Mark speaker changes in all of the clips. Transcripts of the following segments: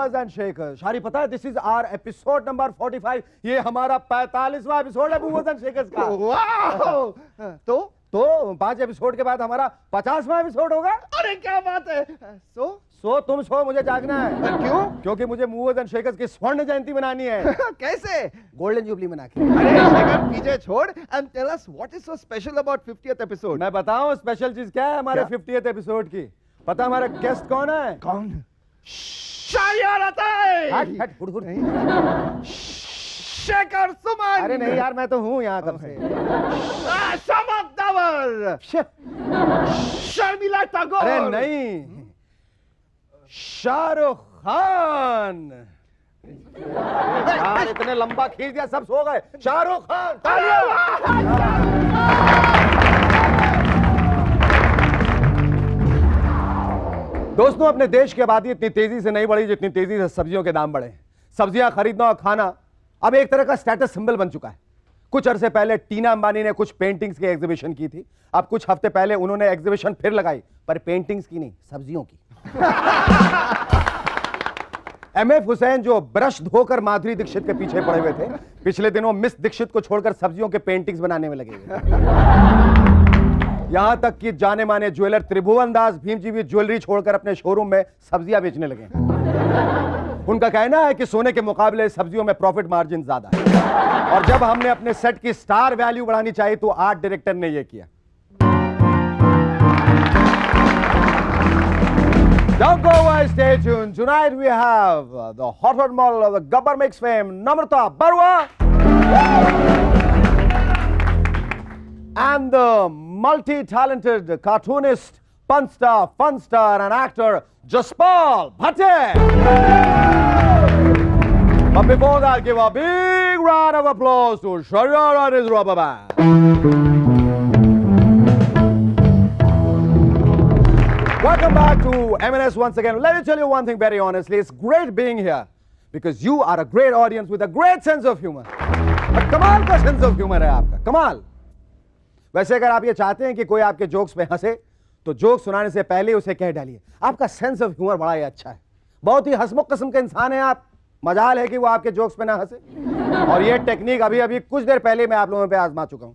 Speaker 1: Movers and shakers. शारी पता है, this is our episode number 45। ये हमारा 45वां एपिसोड है मूवर्स एंड शेकर्स का।
Speaker 2: वाओ!
Speaker 1: तो 5 एपिसोड के बाद हमारा 50वां एपिसोड होगा।
Speaker 2: अरे क्या बात है।
Speaker 1: सो तुम सो, मुझे जागना है।
Speaker 2: क्यों?
Speaker 1: क्योंकि मुझे मूवर्स एंड शेकर्स की स्वर्ण जयंती मनानी है।
Speaker 2: कैसे?
Speaker 1: गोल्डन जुबली मना के।
Speaker 2: अरे शेखर, पीछे छोड़ and tell us what is so special about 50th episode.
Speaker 1: मैं बताऊं स्पेशल चीज क्या है हमारे 50th एपिसोड की? पता हमारा गेस्ट कौन है?
Speaker 2: कौन? शायर अताई।
Speaker 1: हट हुड़ हुड़।
Speaker 2: शेखर सुमन।
Speaker 1: अरे नहीं यार, मैं तो हूं यहाँ कब से।
Speaker 2: शमक दवर। शर्मिला टैगोर।
Speaker 1: अरे नहीं, शाहरुख खान। यार इतने लंबा खींच दिया, सब सो गए। शाहरुख खान, तालियां। दोस्तों, अपने देश की आबादी इतनी तेजी से नहीं बढ़ी जितनी तेजी से सब्जियों के दाम बढ़े। सब्जियां खरीदना और खाना अब एक तरह का स्टेटस सिंबल बन चुका है। कुछ अरसे पहले टीना अंबानी ने कुछ पेंटिंग्स की एग्जीबिशन की थी। अब कुछ हफ्ते पहले उन्होंने एग्जीबिशन फिर लगाई, पर पेंटिंग्स की नहीं, सब्जियों की। एमएफ हुसैन, जो ब्रश धोकर माधुरी दीक्षित के पीछे पड़े हुए थे, पिछले दिनों मिस दीक्षित को छोड़कर सब्जियों के पेंटिंग्स बनाने में लगे हुए। यहां तक कि जाने माने ज्वेलर त्रिभुवन दास भीम जी भी ज्वेलरी छोड़कर अपने शोरूम में सब्जियां बेचने लगे। उनका कहना है कि सोने के मुकाबले सब्जियों में प्रॉफिट मार्जिन ज्यादा है। और जब हमने अपने सेट की स्टार वैल्यू बढ़ानी चाहिए तो आर्ट डायरेक्टर ने यह किया। Don't go away, stay tuned. Tonight we have the hot rod model of the Gabbar Mix fame, Namrata Barua, and the multi-talented cartoonist, fun star, and actor Jaspal Bhatte. But before that, give a big round of applause to Sharyar and his rubber band. Welcome back to M&S once again. Let me tell you one thing very honestly. It's great being here because you are a great audience with a great sense of humor. और कमाल का sense of humour है आपका, कमाल। वैसे अगर आप ये चाहते हैं कि कोई आपके जोक्स पे हंसे, तो जोक सुनाने से पहले उसे कह डालिए आपका सेंस ऑफ ह्यूमर बड़ा ही अच्छा है, बहुत ही हंसमुख किस्म के इंसान है आप। मजाल है कि वो आपके जोक्स पे ना हंसे। और ये टेक्निक अभी अभी कुछ देर पहले मैं आप लोगों पे आजमा चुका हूं।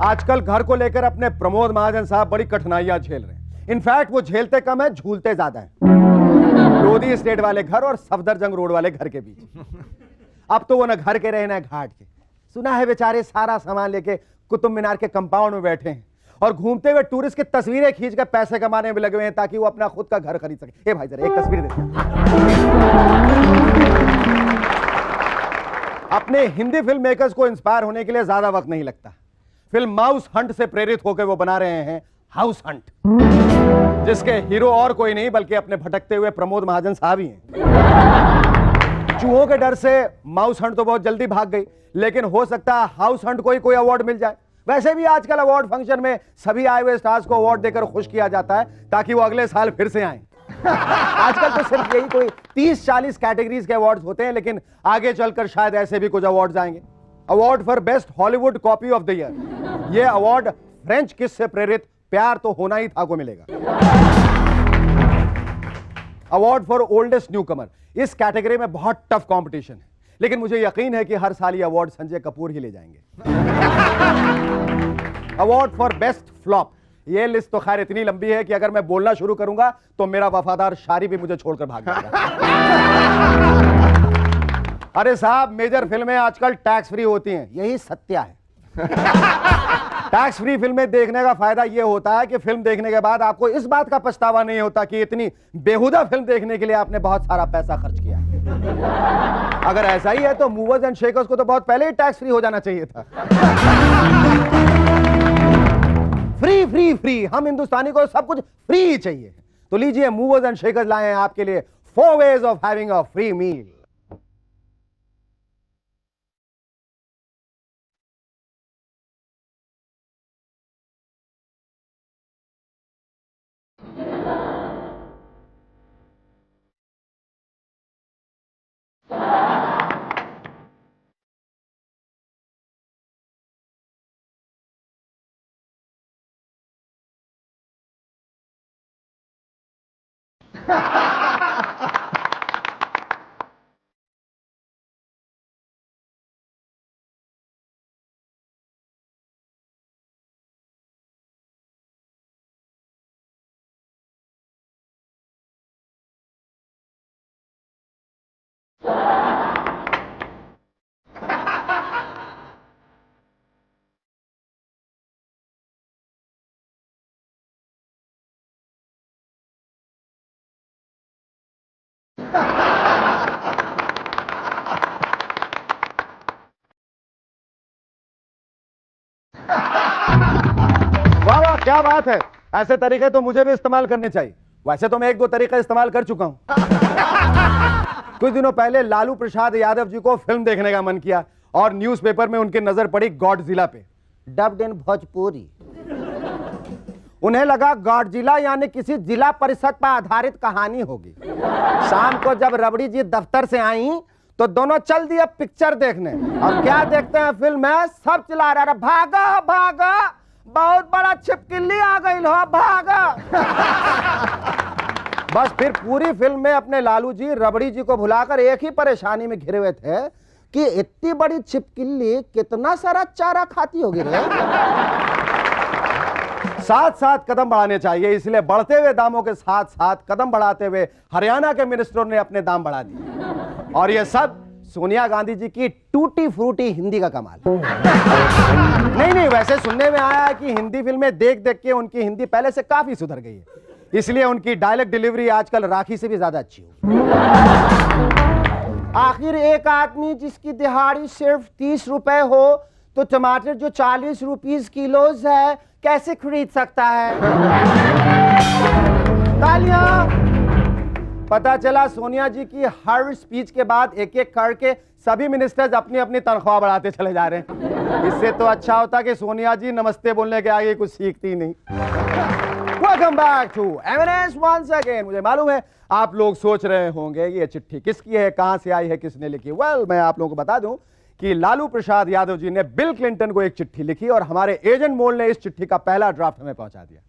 Speaker 1: आजकल घर को लेकर अपने प्रमोद महाजन साहब बड़ी कठिनाइयां झेल रहे हैं। इनफैक्ट वो झेलते कम है, झूलते ज्यादा है। लोधी स्टेट वाले घर और सफदरजंग रोड वाले घर के बीच। अब तो वो न घर के रहे न घाट के। सुना है बेचारे सारा सामान लेके कुतुब मीनार के कंपाउंड में बैठे हैं और घूमते हुए टूरिस्ट की तस्वीरें खींचकर पैसे कमाने में लगे हुए हैं ताकि वो अपना खुद का घर खरीद सके। ए भाई जरा एक तस्वीर दे। अपने हिंदी फिल्म मेकर्स को इंस्पायर होने के लिए ज्यादा वक्त नहीं लगता। फिल्म माउस हंट से प्रेरित होकर वो बना रहे हैं हाउस हंट, जिसके हीरो और कोई नहीं बल्कि अपने भटकते हुए प्रमोद महाजन साहब ही हैं। चूहों के डर से माउस हंट तो बहुत जल्दी भाग गई, लेकिन हो सकता है हाउस हंट को ही कोई अवार्ड मिल जाए। वैसे भी आजकल अवार्ड फंक्शन में सभी आए हुए स्टार्स को अवार्ड देकर खुश किया जाता है ताकि वो अगले साल फिर से आए। आजकल तो सिर्फ यही कोई 30-40 कैटेगरीज के अवार्ड्स होते हैं, लेकिन आगे चलकर शायद ऐसे भी कुछ अवार्ड्स आएंगे। Award for best Hollywood copy of the year, यह अवार्ड फ्रेंच किस से प्रेरित प्यार तो होना ही था को मिलेगा। अवार्ड फॉर ओल्डेस्ट न्यूकमर, इस कैटेगरी में बहुत टफ कंपटीशन है, लेकिन मुझे यकीन है कि हर साल ये अवार्ड संजय कपूर ही ले जाएंगे। अवार्ड फॉर बेस्ट फ्लॉप, ये लिस्ट तो खैर इतनी लंबी है कि अगर मैं बोलना शुरू करूंगा तो मेरा वफादार शारी भी मुझे छोड़कर भाग जाएगा। अरे साहब, मेजर फिल्में आजकल टैक्स फ्री होती हैं, यही सत्य है। टैक्स फ्री फिल्में देखने का फायदा यह होता है कि फिल्म देखने के बाद आपको इस बात का पछतावा नहीं होता कि इतनी बेहुदा फिल्म देखने के लिए आपने बहुत सारा पैसा खर्च किया। अगर ऐसा ही है तो मूवर्स एंड शेकर्स को तो बहुत पहले ही टैक्स फ्री हो जाना चाहिए था। फ्री फ्री फ्री, हम हिंदुस्तानी को सब कुछ फ्री ही चाहिए। तो लीजिए, मूवर्स एंड शेकर्स लाए हैं आपके लिए 4 ways of having a free meal। वाह वाह, क्या बात है। ऐसे तरीके तो मुझे भी इस्तेमाल करने चाहिए। वैसे तो मैं एक दो तरीके इस्तेमाल कर चुका हूं। कुछ दिनों पहले लालू प्रसाद यादव जी को फिल्म देखने का मन किया और न्यूज़पेपर में उनकी नजर पड़ी गॉडजिला पे, डब्ड इन भोजपुरी। उन्हें लगा गॉडजिला यानी किसी जिला परिषद पर आधारित कहानी होगी। शाम को जब रबड़ी जी दफ्तर से आई तो दोनों चल दिए पिक्चर देखने। और क्या देखते हैं फिल्म में, सब चिल्ला रहे, भागा भागा, बहुत बड़ा छिपकली आ गई हो, भागा। बस फिर पूरी फिल्म में अपने लालू जी रबड़ी जी को भुलाकर एक ही परेशानी में घिरे हुए थे कि इतनी बड़ी छिपकली कितना सारा चारा खाती होगी रे। साथ साथ कदम बढ़ाने चाहिए, इसलिए बढ़ते हुए दामों के साथ साथ कदम बढ़ाते हुए हरियाणा के मिनिस्टरों ने अपने दाम बढ़ा दिए। और ये सब सोनिया गांधी जी की टूटी फ्रूटी हिंदी का कमाल। नहीं, वैसे सुनने में आया है कि हिंदी फिल्में देख देख के उनकी हिंदी पहले से काफी सुधर गई है, इसलिए उनकी डायलॉग डिलीवरी आजकल राखी से भी ज्यादा अच्छी हो। आखिर एक आदमी जिसकी दिहाड़ी सिर्फ 30 रुपए हो तो टमाटर जो 40 रुपीस किलो है कैसे खरीद सकता है? तालियां। पता चला सोनिया जी की हर स्पीच के बाद एक एक करके सभी मिनिस्टर्स अपनी अपनी तनख्वाह बढ़ाते चले जा रहे हैं। इससे तो अच्छा होता कि सोनिया जी नमस्ते बोलने के आगे कुछ सीखती नहीं। Welcome back to MNS once again. मुझे मालूम है आप लोग सोच रहे होंगे ये चिट्ठी किसकी है, कहां से आई है, किसने लिखी। मैं आप लोगों को बता दूं कि लालू प्रसाद यादव जी ने बिल क्लिंटन को एक चिट्ठी लिखी और हमारे एजेंट मोल ने इस चिट्ठी का पहला ड्राफ्ट हमें पहुंचा दिया।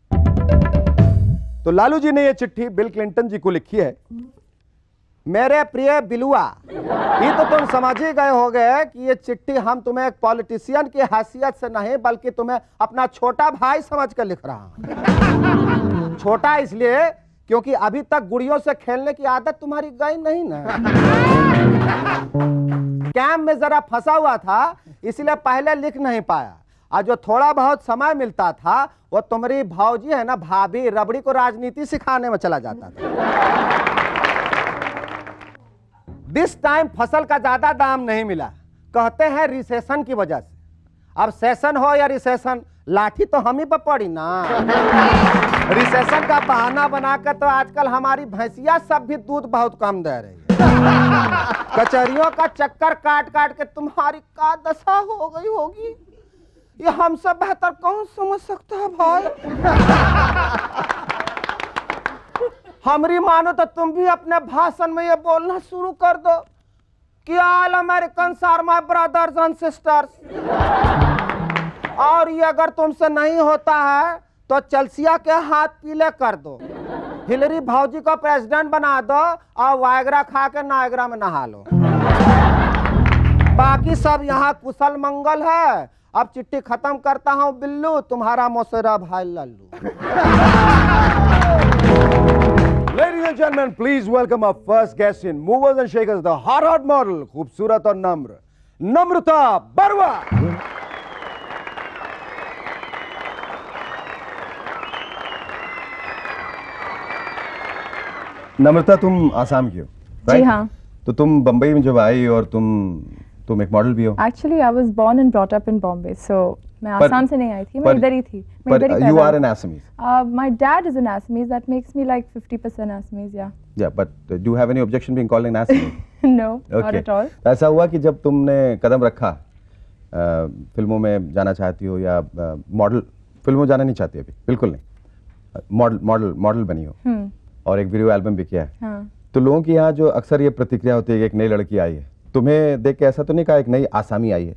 Speaker 1: तो लालू जी ने यह चिट्ठी बिल क्लिंटन जी को लिखी है। मेरे प्रिय बिलुआ, ये तो तुम समझ ही गए होगे कि ये चिट्ठी हम तुम्हें एक पॉलिटिशियन की हैसियत से नहीं बल्कि तुम्हें अपना छोटा भाई समझकर लिख रहा हूं। छोटा इसलिए क्योंकि अभी तक गुड़ियों से खेलने की आदत तुम्हारी गई नहीं ना। कैंप में जरा फंसा हुआ था इसलिए पहले लिख नहीं पाया, और जो थोड़ा बहुत समय मिलता था वो तुम्हारी भाऊजी है ना, भाभी, रबड़ी को राजनीति सिखाने में चला जाता था। दिस टाइम फसल का ज्यादा दाम नहीं मिला, कहते हैं रिसेशन की वजह से। अब सेशन हो या रिसेशन, लाठी तो हम ही पर पड़ी ना। रिसेशन का बहाना बनाकर तो आजकल हमारी भैंसिया सब भी दूध बहुत कम दे रही है। कचहरियों का चक्कर काट काट के तुम्हारी का दशा हो गई होगी, ये हमसे बेहतर कौन समझ सकता है भाई। हमारी मानो तो तुम भी अपने भाषण में ये बोलना शुरू कर दो कि all American are my brothers and sisters. और ये अगर तुमसे नहीं होता है तो चलसिया के हाथ पीले कर दो, हिलरी भाऊजी को प्रेसिडेंट बना दो और वायग्रा खा के नायग्रा में नहा लो। बाकी सब यहाँ कुशल मंगल है। अब चिट्ठी खत्म करता हूँ बिल्लू, तुम्हारा मौसेरा भाई Lallu. Ladies and gentlemen, please welcome our first guest in Movers and Shakers, the hot model, खूबसूरत और नम्र, नम्रता बरवा। नम्रता, तुम आसाम की हो?
Speaker 3: जी हाँ।
Speaker 1: तो तुम बंबई में जब आई और तुम एक मॉडल भी हो?
Speaker 3: Actually, I was born and brought up in Bombay, so मैं आसाम से नहीं आई थी, मैं इधर ही थी। मैं इधर ही
Speaker 1: you are an Assamese.
Speaker 3: My dad is an Assamese, that makes me like 50% Assamese, yeah.
Speaker 1: Yeah, but do you have any objection being called an Assamese?
Speaker 3: No, not at all.
Speaker 1: ऐसा हुआ कि जब तुमने कदम रखा, फिल्मों में जाना चाहती हो या मॉडल, फिल्मों में जाना नहीं चाहती अभी, बिल्कुल नहीं, मॉडल बनी हो और एक वीडियो एल्बम भी किया है,
Speaker 3: हाँ।
Speaker 1: तो लोगों की यहाँ जो अक्सर ये प्रतिक्रिया होती है कि एक नई लड़की आई है, तुम्हें देख के ऐसा तो नहीं कहा एक नई आसामी आई है?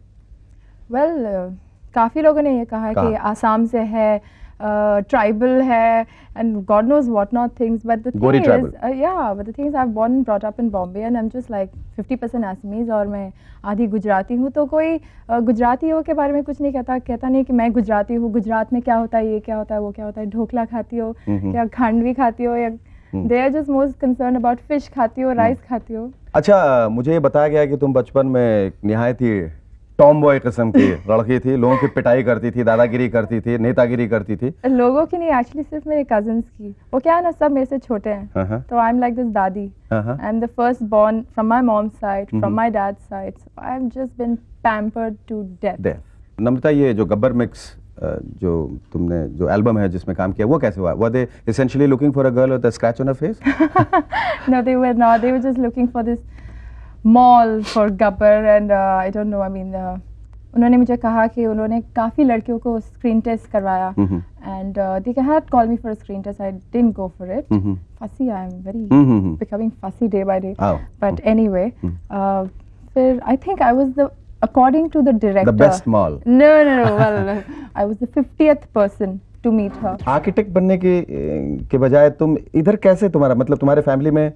Speaker 3: Well, काफ़ी लोगों ने ये कहा है कि आसाम से है, tribal है, and God knows what not things. But the
Speaker 1: Gori
Speaker 3: thing
Speaker 1: tribal.
Speaker 3: is, yeah, but the thing is, I've born and brought up in Bombay, and I'm just like 50% Assamese और मैं आधी गुजराती हूँ. तो कोई गुजरातियों के बारे में कुछ नहीं कहता नहीं कि मैं गुजराती हूँ. गुजरात में क्या होता है, ये क्या होता है, वो क्या होता है, ढोकला खाती हो या खांडवी खाती हो, या they are just most concerned about fish खाती हो, राइस खाती हो.
Speaker 1: अच्छा, मुझे ये बताया गया कि तुम बचपन में एक निहायत ही टॉम बॉय किस्म की लड़की थी, लोगों की पिटाई करती थी, दादागिरी करती थी, नेतागिरी करती थी.
Speaker 3: लोगों की नहीं, एक्चुअली सिर्फ मेरे कजन्स की. वो क्या है ना, सब मेरे से छोटे हैं, तो आई एम लाइक दिस दादी. I am the first born from my mom's side, from my dad's side. I have just been pampered to death.
Speaker 1: Namrata, ये जो गब्बर मिक्स जो तुमने जो एल्बम है जिसमें काम किया, वो कैसे हुआ? Were they essentially looking for a girl with a scratch on her face?
Speaker 3: No, they were not. They were just looking for this mall for Gabbar, and I don't know. I mean, उन्होंने मुझे कहा कि उन्होंने काफ़ी लड़कियों को screen test करवाया, and they had called me for a screen test. I didn't go for it. Fussy, I am very becoming fussy day by day.
Speaker 1: Oh.
Speaker 3: But anyway, फिर I think I was the, according to the director,
Speaker 1: The best mall.
Speaker 3: No. Well, I was the 50th person to meet her.
Speaker 1: Architect बनने के बजाय तुम इधर कैसे, तुम्हारा मतलब तुम्हारे फैमिली में?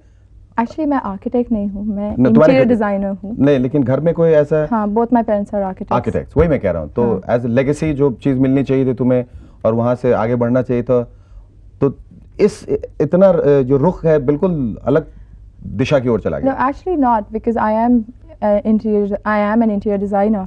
Speaker 3: Actually, मैं आर्किटेक्ट नहीं हूँ, मैं
Speaker 1: न, तुम्हारे
Speaker 3: इंटीरियर डिजाइनर हूँ.
Speaker 1: नहीं, लेकिन घर में कोई ऐसा?
Speaker 3: हाँ, both my parents are architects.
Speaker 1: Architects, वही मैं कह रहा हूँ. तो एज लेगेसी जो चीज मिलनी चाहिए थी तुम्हें और वहां से आगे बढ़ना चाहिए था, तो इस इतना जो रुख है बिल्कुल अलग दिशा की ओर चला
Speaker 3: No,
Speaker 1: गया.
Speaker 3: actually not, because I am an interior designer.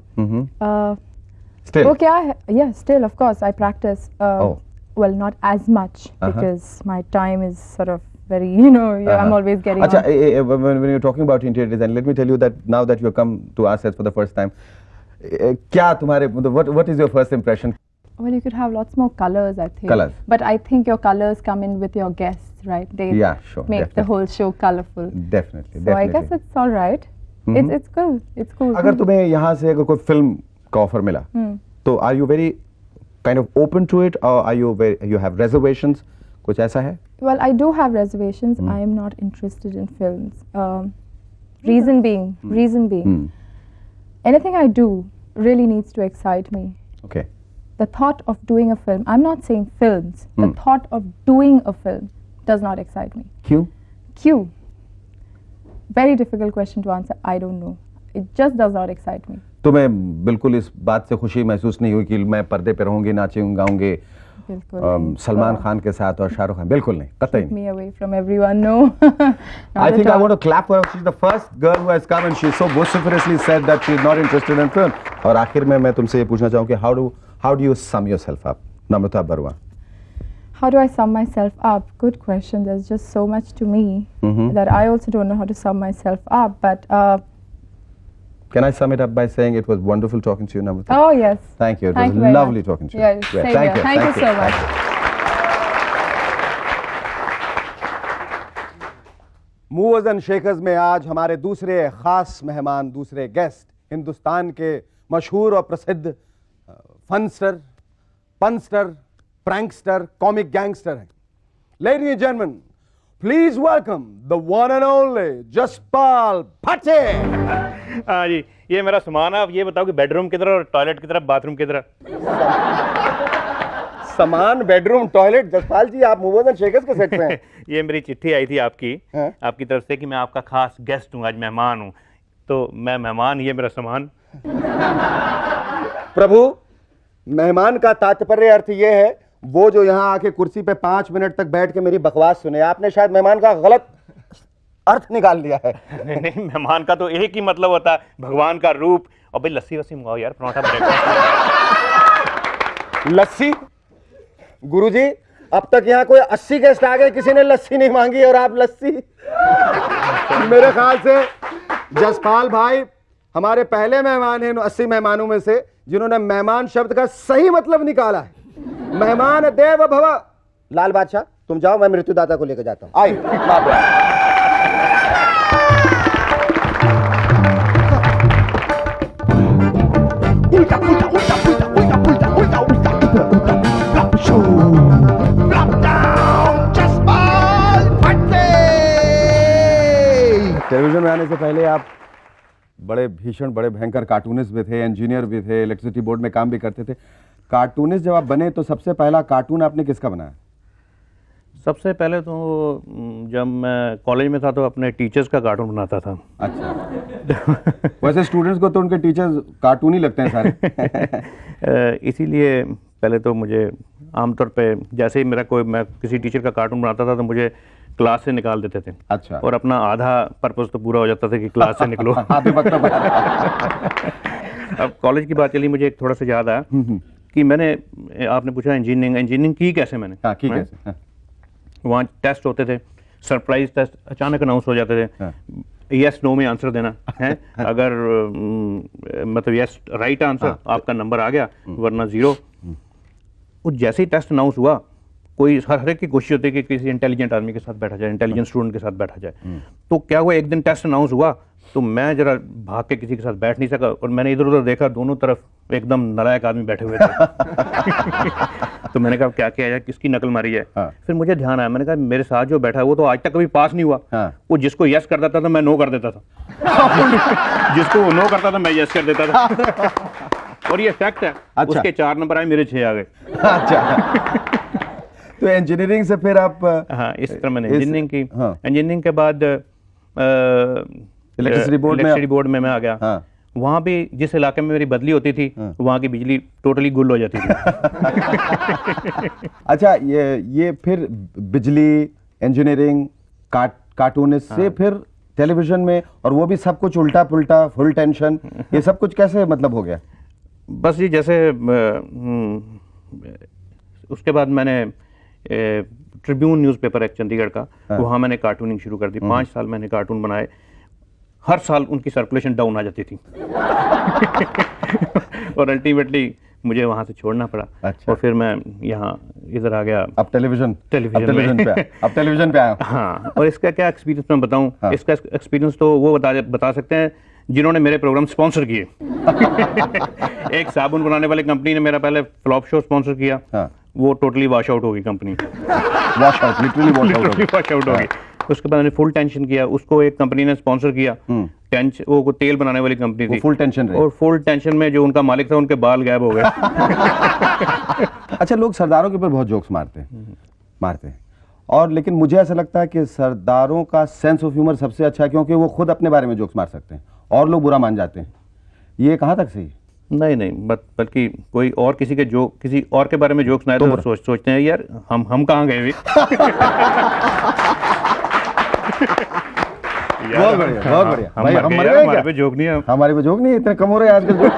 Speaker 1: Still?
Speaker 3: वो क्या है? Yeah, still of course I practice.
Speaker 1: Oh.
Speaker 3: Well, not as much because my time is sort of very, you know, I'm always getting
Speaker 1: अच्छा,
Speaker 3: on.
Speaker 1: when you're talking about interior design, let me tell you that now that you have come to our set for the first time, क्या तुम्हारे what is your first impression?
Speaker 3: Well, you could have lots more colors, I think.
Speaker 1: Colours.
Speaker 3: But I think your colors come in with your guests, right? They
Speaker 1: Yeah, sure,
Speaker 3: make the
Speaker 1: definitely.
Speaker 3: whole show colorful.
Speaker 1: Definitely,
Speaker 3: So I
Speaker 1: definitely.
Speaker 3: guess it's all right. It's cool. It's cool.
Speaker 1: अगर तुम्हें यहाँ से अगर कोई film का offer मिला, तो are you very kind of open to it, or are you have reservations? कुछ ऐसा है?
Speaker 3: Well, I do have reservations. I am not interested in films. Reason being, anything I do really needs to excite me.
Speaker 1: Okay.
Speaker 3: The thought of doing a film, I'm not saying films, the thought of doing a film does not excite me.
Speaker 1: क्यों?
Speaker 3: Q. Very difficult question to answer. I don't know. It just does not excite me.
Speaker 1: तुम्हें बिल्कुल इस बात से खुशी महसूस नहीं हुई कि मैं पर्दे पे रहूंगी, नाचूंगी, गाऊंगी सलमान खान के साथ और शाहरुख खान? बिल्कुल नहीं, कतई नहीं.
Speaker 3: Me away from everyone, no.
Speaker 1: I think I want to clap for her. She's the first girl who has come and she so vociferously said that she is not interested in film. और आखिर में मैं तुमसे ये पूछना चाहूँ कि how do you sum yourself up, Namrata Barua?
Speaker 3: How do I sum myself up? Good question. There's just so much to me that I also don't know how to sum myself up. But
Speaker 1: can I sum it up by saying it was wonderful talking to you, Namrata?
Speaker 3: Oh yes.
Speaker 1: Thank you. It
Speaker 3: Thank
Speaker 1: was
Speaker 3: you very
Speaker 1: lovely
Speaker 3: much.
Speaker 1: talking to you.
Speaker 3: Yeah, same
Speaker 1: thank
Speaker 3: here.
Speaker 1: you.
Speaker 3: Thank you so much.
Speaker 1: Movers and shakers में आज हमारे दूसरे खास मेहमान, दूसरे guest Hindustan के मशहूर और प्रसिद्ध फनस्टर, पंस्टर, प्रैंकस्टर, कॉमिक गैंगस्टर हैं. Ladies and gentleman, please welcome the one and only Jaspal भट्टे.
Speaker 4: हाँ जी, ये मेरा सामान है. आप ये बताओ कि बेडरूम किधर और टॉयलेट किधर, बाथरूम किधर?
Speaker 1: सामान, बेडरूम, टॉयलेट. जसपाल जी, आप मूवर्स एंड शेकर्स के सेट पे हैं.
Speaker 4: ये मेरी चिट्ठी आई थी आपकी, आपकी तरफ से कि मैं आपका खास गेस्ट हूँ, आज मेहमान हूँ. तो मैं मेहमान, ये मेरा सामान.
Speaker 1: प्रभु, मेहमान का तात्पर्य अर्थ ये है वो जो यहाँ आके कुर्सी पे 5 मिनट तक बैठ के मेरी बकवास सुने. आपने शायद मेहमान का गलत अर्थ निकाल लिया है.
Speaker 4: नहीं, मेहमान का तो एक ही मतलब होता है, भगवान का रूप. और भाई लस्सी वस्सी मंगाओ यार, पराठा ब्रेकफास्ट.
Speaker 1: लस्सी? गुरुजी, अब तक यहाँ कोई 80 गेस्ट आ गए, किसी ने लस्सी नहीं मांगी और आप लस्सी? मेरे ख्याल से जसपाल भाई हमारे पहले मेहमान हैं 80 मेहमानों में से जिन्होंने मेहमान शब्द का सही मतलब निकाला है. मेहमान देव भव. लाल बादशाह, तुम जाओ, मैं मृत्युदाता को लेकर जाता हूं. आइए. टेलीविजन में आने से पहले आप बड़े भीषण, बड़े भयंकर कार्टूनिस्ट भी थे, इंजीनियर भी थे, इलेक्ट्रिसिटी बोर्ड में काम भी करते थे. कार्टूनिस्ट जब आप बने तो सबसे पहला कार्टून आपने किसका बनाया?
Speaker 4: सबसे पहले तो जब मैं कॉलेज में था तो अपने टीचर्स का कार्टून बनाता था।
Speaker 1: अच्छा। वैसे स्टूडेंट्स को तो उनके टीचर्स कार्टून ही लगते हैं सारे।
Speaker 4: इसीलिए पहले तो मुझे आमतौर पे जैसे ही मैं किसी टीचर का कार्टून बनाता था तो मुझे क्लास से निकाल देते थे।
Speaker 1: अच्छा।
Speaker 4: और अपना आधा पर्पस तो पूरा हो जाता था कि क्लास से निकलो।
Speaker 1: आधे वक्त तो
Speaker 4: अब कॉलेज की बात चली, मुझे एक थोड़ा सा याद आया कि आपने पूछा इंजीनियरिंग की कैसे मैंने।
Speaker 1: हाँ, की कैसे? हाँ।
Speaker 4: वहाँ टेस्ट होते थे, सरप्राइज टेस्ट अचानक अनाउंस हो जाते थे।
Speaker 1: हाँ।
Speaker 4: यस नो में आंसर देना है, अगर मतलब यस राइट आंसर आपका नंबर आ गया, वरना 0। वो जैसे ही टेस्ट अनाउंस हुआ, कोई हर एक की कोशिश होती है कि किसी इंटेलिजेंट आदमी के साथ बैठा जाए, इंटेलिजेंट स्टूडेंट के साथ बैठा जाए। तो क्या हुआ, एक दिन टेस्ट अनाउंस हुआ तो मैं जरा भाग के किसी के साथ बैठ नहीं सका, और मैंने इधर उधर देखा, दोनों तरफ एकदम नालायक आदमी बैठे हुए थे। तो मैंने कहा क्या किया जाए, किसकी नकल मारी है।
Speaker 1: हाँ।
Speaker 4: फिर मुझे ध्यान आया, मैंने कहा मेरे साथ जो बैठा है वो तो आज तक कभी पास नहीं हुआ।
Speaker 1: हाँ।
Speaker 4: वो जिसको यस कर देता था मैं नो कर देता था। जिसको वो नो करता था मैं यस कर देता था। और ये फैक्ट है।
Speaker 1: अच्छा।
Speaker 4: उसके 4 नंबर आए, मेरे 6 आ गए।
Speaker 1: अच्छा। तो इंजीनियरिंग से फिर आप
Speaker 4: हाँ, इस तरह मैंने इंजीनियरिंग की।
Speaker 1: हाँ।
Speaker 4: इंजीनियरिंग के बाद
Speaker 1: इलेक्ट्रिसिटी बोर्ड में
Speaker 4: मैं आ गया।
Speaker 1: हाँ।
Speaker 4: वहाँ भी जिस इलाके में मेरी बदली होती थी, वहाँ की बिजली टोटली गुल हो जाती थी।
Speaker 1: अच्छा, ये फिर बिजली, इंजीनियरिंग, कार्टूनिस्ट से फिर टेलीविजन में, और वो भी सब कुछ उल्टा पुल्टा, फुल टेंशन, ये सब कुछ कैसे मतलब हो गया?
Speaker 4: बस जी, जैसे उसके बाद मैंने ट्रिब्यून न्यूज़पेपर एक चंडीगढ़ का, वहाँ मैंने कार्टूनिंग शुरू कर दी। 5 साल मैंने कार्टून बनाए। हर साल उनकी सर्कुलेशन डाउन आ जाती थी। और अल्टीमेटली मुझे वहाँ से छोड़ना पड़ा।
Speaker 1: अच्छा।
Speaker 4: और फिर मैं यहाँ इधर आ गया।
Speaker 1: अब टेलीविजन
Speaker 4: पे
Speaker 1: आया।
Speaker 4: हाँ। और इसका क्या एक्सपीरियंस मैं बताऊँ?
Speaker 1: हाँ।
Speaker 4: इसका एक्सपीरियंस तो वो बता सकते हैं जिन्होंने मेरे प्रोग्राम स्पॉन्सर किए। एक साबुन बनाने वाली कंपनी ने मेरा पहले फ्लॉप शो स्पॉन्सर किया।
Speaker 1: हाँ।
Speaker 4: वो टोटली वॉश आउट होगी company.
Speaker 1: Wash out, literally
Speaker 4: wash out होगी। उसके बाद मैंने फुल टेंशन किया, उसको एक कंपनी ने स्पॉन्सर किया। वो तेल बनाने वाली कंपनी थी।
Speaker 1: फुल टेंशन रही।
Speaker 4: और फुल टेंशन में जो उनका मालिक था, उनके बाल गायब हो गए।
Speaker 1: अच्छा, लोग सरदारों के ऊपर बहुत जोक्स मारते हैं, और लेकिन मुझे ऐसा लगता है कि सरदारों का सेंस ऑफ ह्यूमर सबसे अच्छा है, क्योंकि वो खुद अपने बारे में जोक्स मार सकते हैं और लोग बुरा मान जाते हैं। ये कहाँ तक सही?
Speaker 4: नहीं, बल्कि कोई और किसी और के बारे में जोक्स सुनाए तो सोचते हैं यार हम कहाँ गए भी।
Speaker 1: बहुत बढ़िया, बहुत बढ़िया। भाई हम मर गए,
Speaker 4: हमारे पे जोक नहीं है।
Speaker 1: हमारे पे जोक नहीं है, इतने कम हो रहे हैं आजकल जोक।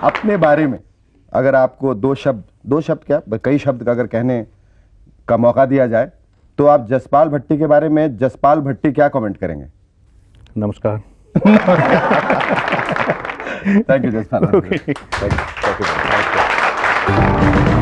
Speaker 1: अपने बारे में अगर आपको दो शब्द क्या, कई शब्द अगर कहने का मौका दिया जाए, तो आप जसपाल भट्टी के बारे में, जसपाल भट्टी क्या कमेंट करेंगे?
Speaker 4: नमस्कार।
Speaker 1: Thank you Jaspal.
Speaker 4: Okay.
Speaker 1: Thank you.